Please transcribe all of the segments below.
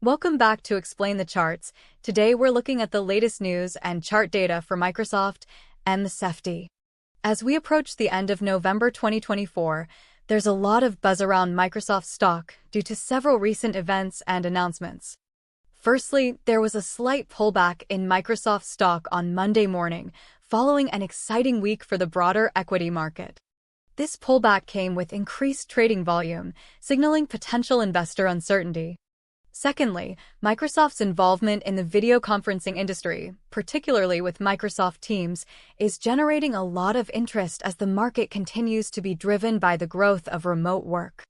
Welcome back to Explain the Charts. Today we're looking at the latest news and chart data for Microsoft and MSFT. As we approach the end of November 2024, there's a lot of buzz around Microsoft stock due to several recent events and announcements. Firstly, there was a slight pullback in Microsoft stock on Monday morning, following an exciting week for the broader equity market. This pullback came with increased trading volume, signaling potential investor uncertainty. Secondly, Microsoft's involvement in the video conferencing industry, particularly with Microsoft Teams, is generating a lot of interest as the market continues to be driven by the growth of remote work.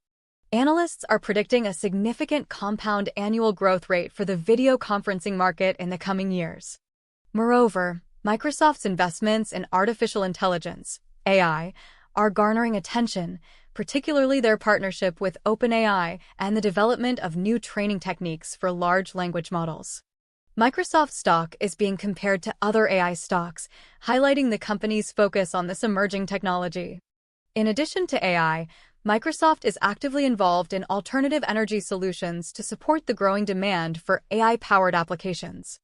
Analysts are predicting a significant compound annual growth rate for the video conferencing market in the coming years. Moreover, Microsoft's investments in artificial intelligence, AI, are garnering attention, particularly their partnership with OpenAI and the development of new training techniques for large language models. Microsoft stock is being compared to other AI stocks, highlighting the company's focus on this emerging technology. In addition to AI, Microsoft is actively involved in alternative energy solutions to support the growing demand for AI-powered applications.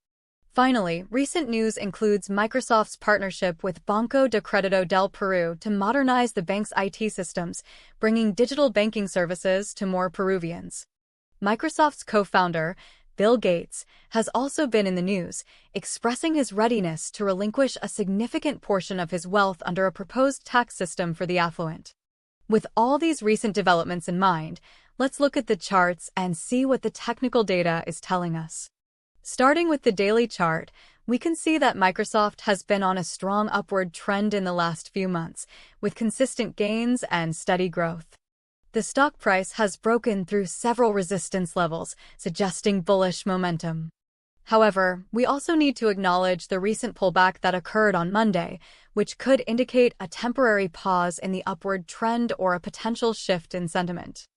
Finally, recent news includes Microsoft's partnership with Banco de Crédito del Perú to modernize the bank's IT systems, bringing digital banking services to more Peruvians. Microsoft's co-founder, Bill Gates, has also been in the news, expressing his readiness to relinquish a significant portion of his wealth under a proposed tax system for the affluent. With all these recent developments in mind, let's look at the charts and see what the technical data is telling us. Starting with the daily chart, we can see that Microsoft has been on a strong upward trend in the last few months, with consistent gains and steady growth. The stock price has broken through several resistance levels, suggesting bullish momentum. However, we also need to acknowledge the recent pullback that occurred on Monday, which could indicate a temporary pause in the upward trend or a potential shift in sentiment.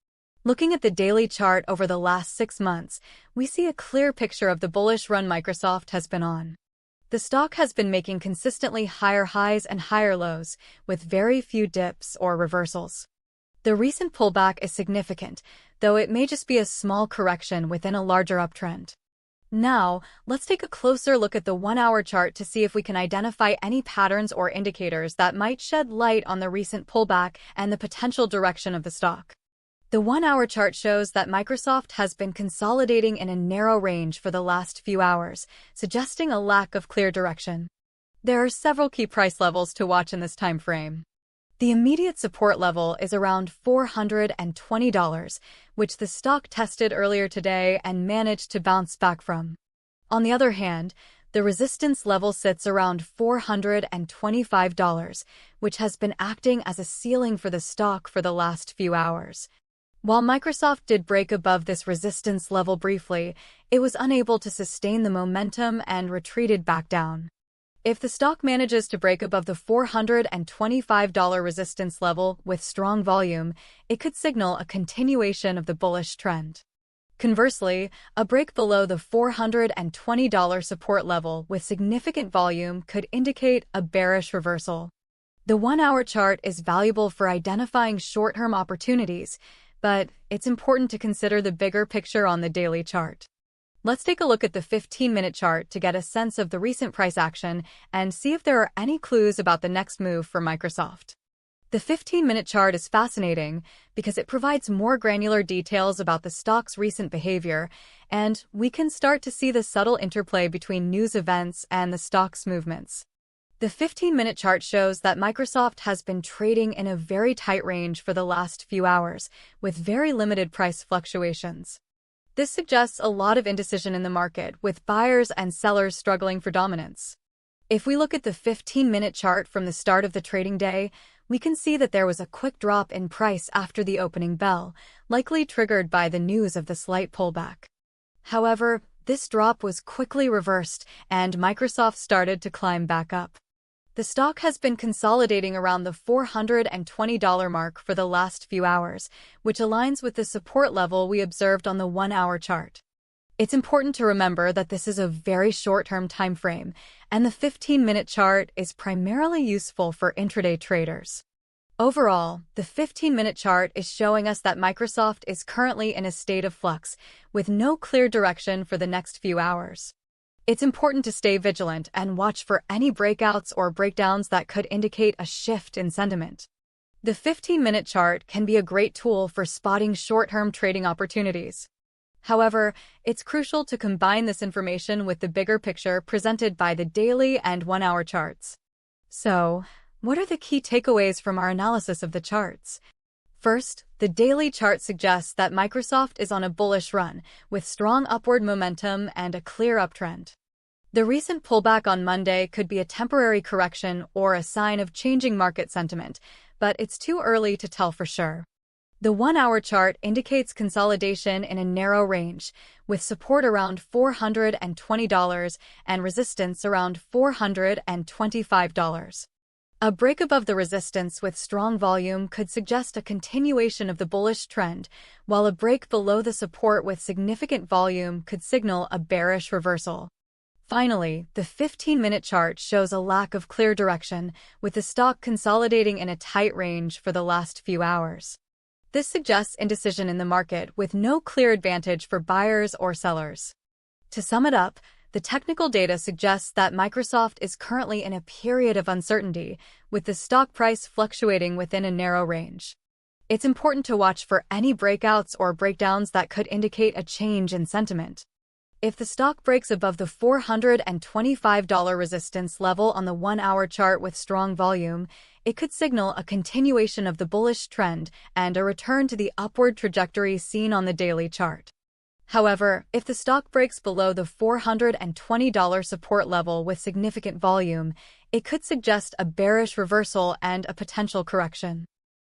Looking at the daily chart over the last 6 months, we see a clear picture of the bullish run Microsoft has been on. The stock has been making consistently higher highs and higher lows, with very few dips or reversals. The recent pullback is significant, though it may just be a small correction within a larger uptrend. Now, let's take a closer look at the 1-hour chart to see if we can identify any patterns or indicators that might shed light on the recent pullback and the potential direction of the stock. The 1-hour chart shows that Microsoft has been consolidating in a narrow range for the last few hours, suggesting a lack of clear direction. There are several key price levels to watch in this time frame. The immediate support level is around $420, which the stock tested earlier today and managed to bounce back from. On the other hand, the resistance level sits around $425, which has been acting as a ceiling for the stock for the last few hours. While Microsoft did break above this resistance level briefly, it was unable to sustain the momentum and retreated back down. If the stock manages to break above the $425 resistance level with strong volume, it could signal a continuation of the bullish trend. Conversely, a break below the $420 support level with significant volume could indicate a bearish reversal. The 1-hour chart is valuable for identifying short-term opportunities, but it's important to consider the bigger picture on the daily chart. Let's take a look at the 15-minute chart to get a sense of the recent price action and see if there are any clues about the next move for Microsoft. The 15-minute chart is fascinating because it provides more granular details about the stock's recent behavior, and we can start to see the subtle interplay between news events and the stock's movements. The 15-minute chart shows that Microsoft has been trading in a very tight range for the last few hours, with very limited price fluctuations. This suggests a lot of indecision in the market, with buyers and sellers struggling for dominance. If we look at the 15-minute chart from the start of the trading day, we can see that there was a quick drop in price after the opening bell, likely triggered by the news of the slight pullback. However, this drop was quickly reversed, and Microsoft started to climb back up. The stock has been consolidating around the $420 mark for the last few hours, which aligns with the support level we observed on the 1-hour chart. It's important to remember that this is a very short-term time frame, and the 15-minute chart is primarily useful for intraday traders. Overall, the 15-minute chart is showing us that Microsoft is currently in a state of flux, with no clear direction for the next few hours. It's important to stay vigilant and watch for any breakouts or breakdowns that could indicate a shift in sentiment. The 15-minute chart can be a great tool for spotting short-term trading opportunities. However, it's crucial to combine this information with the bigger picture presented by the daily and 1-hour charts. So, what are the key takeaways from our analysis of the charts? First, the daily chart suggests that Microsoft is on a bullish run, with strong upward momentum and a clear uptrend. The recent pullback on Monday could be a temporary correction or a sign of changing market sentiment, but it's too early to tell for sure. The 1-hour chart indicates consolidation in a narrow range, with support around $420 and resistance around $425. A break above the resistance with strong volume could suggest a continuation of the bullish trend, while a break below the support with significant volume could signal a bearish reversal. Finally, the 15-minute chart shows a lack of clear direction, with the stock consolidating in a tight range for the last few hours. This suggests indecision in the market with no clear advantage for buyers or sellers. To sum it up, the technical data suggests that Microsoft is currently in a period of uncertainty, with the stock price fluctuating within a narrow range. It's important to watch for any breakouts or breakdowns that could indicate a change in sentiment. If the stock breaks above the $425 resistance level on the 1-hour chart with strong volume, it could signal a continuation of the bullish trend and a return to the upward trajectory seen on the daily chart. However, if the stock breaks below the $420 support level with significant volume, it could suggest a bearish reversal and a potential correction.